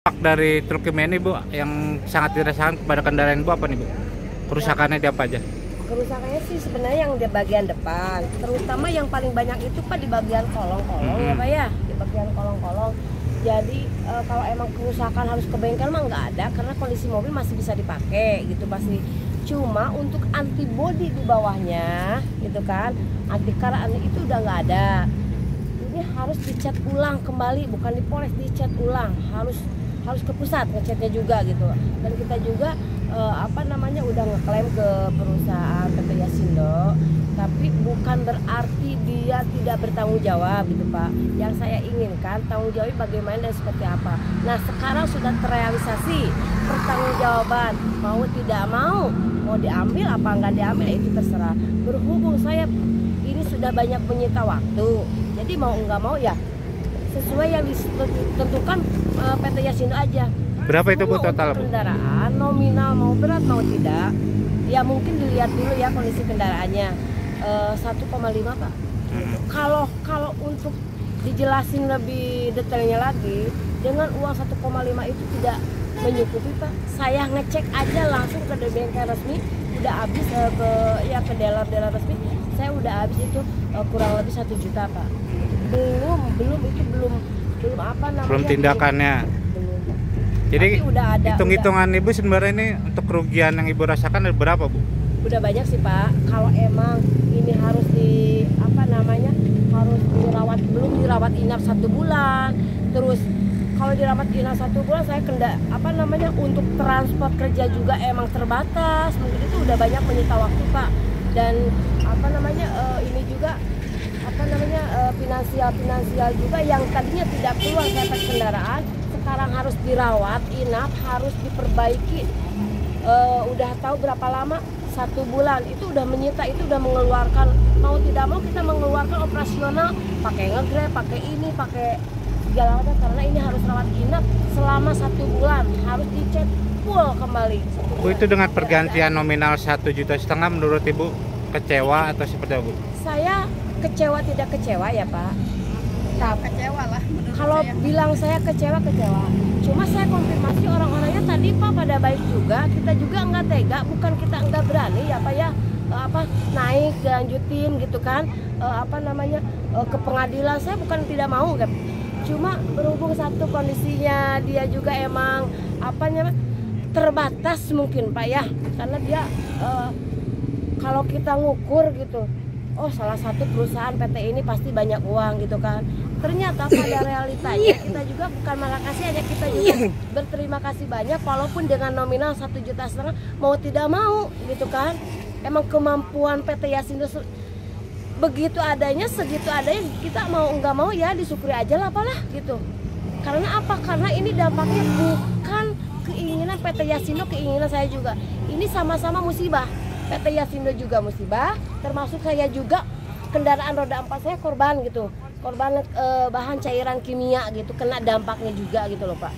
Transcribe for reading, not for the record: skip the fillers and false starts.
Dari truk ini Bu, yang sangat dirasakan kepada kendaraan Bu apa nih Bu? Kerusakannya di apa aja? Kerusakannya sih sebenarnya yang di bagian depan, terutama yang paling banyak itu Pak di bagian kolong-kolong ya Pak ya, di bagian kolong-kolong. Jadi kalau emang kerusakan harus ke bengkel mah nggak ada, karena kondisi mobil masih bisa dipakai gitu pasti. Cuma untuk antibodi di bawahnya gitu kan, anti kar itu udah nggak ada. Ini harus dicat ulang kembali, bukan dipoles, dicat ulang, harus ke pusat ngecatnya juga gitu. Dan kita juga udah ngeklaim ke perusahaan PT Yasindo, tapi bukan berarti dia tidak bertanggung jawab gitu Pak. Yang saya inginkan tanggung jawab bagaimana dan seperti apa. Nah sekarang sudah terrealisasi pertanggungjawaban, mau tidak mau diambil apa nggak diambil itu terserah. Berhubung saya ini sudah banyak menyita waktu, jadi mau nggak mau ya sesuai yang ditentukan PT Yasindo aja. Berapa itu Bu total Bu? Kendaraan nominal mau berat mau tidak, ya mungkin dilihat dulu ya kondisi kendaraannya. 1,5 Pak. Kalau untuk dijelasin lebih detailnya lagi, dengan uang 1,5 itu tidak menyukupi Pak. Saya ngecek aja langsung ke bengkel resmi, udah habis ke dealer resmi, saya udah habis itu kurang lebih 1 juta Pak. Belum apa namanya, belum tindakannya. Belum. Jadi hitung-hitungan Ibu sebenarnya ini untuk kerugian yang Ibu rasakan ada berapa Bu? Udah banyak sih Pak. Kalau emang ini harus harus dirawat, belum dirawat inap 1 bulan, terus kalau dirawat inap 1 bulan saya untuk transport kerja juga emang terbatas, mungkin itu udah banyak menyita waktu Pak. Dan ini juga finansial juga yang tadinya tidak keluar dapat kendaraan, sekarang harus dirawat inap, harus diperbaiki. Udah tahu berapa lama, 1 bulan itu udah menyita, itu udah mengeluarkan, mau tidak mau kita mengeluarkan operasional, pakai ngegrab, pakai ini, pakai segala macam, karena ini harus rawat inap selama 1 bulan, harus dicek full kembali. Bu, itu dengan pergantian nominal 1,5 juta menurut Ibu kecewa atau seperti apa Bu? Saya kecewa tidak kecewa ya Pak. Kecewa lah. Kalau bilang saya kecewa. Cuma saya konfirmasi orang-orangnya tadi Pak pada baik juga. Kita juga nggak tega, bukan kita nggak berani ya Pak ya. Naik lanjutin gitu kan. Ke pengadilan, saya bukan tidak mau kan. Cuma berhubung satu kondisinya dia juga emang terbatas mungkin Pak ya. Karena dia kalau kita ngukur gitu, oh salah satu perusahaan PT ini pasti banyak uang gitu kan. Ternyata pada realitanya kita juga bukan malah kasih aja, kita juga berterima kasih banyak walaupun dengan nominal 1,5 juta mau tidak mau gitu kan. Emang kemampuan PT Yasindo begitu adanya, segitu adanya, kita mau nggak mau ya disyukuri aja lah apalah gitu. Karena apa? Karena ini dampaknya bukan keinginan PT Yasindo, keinginan saya juga. Ini sama-sama musibah. PT Yasindo juga musibah, termasuk saya juga, kendaraan roda 4 saya korban gitu, korban bahan cairan kimia gitu, kena dampaknya juga gitu loh Pak.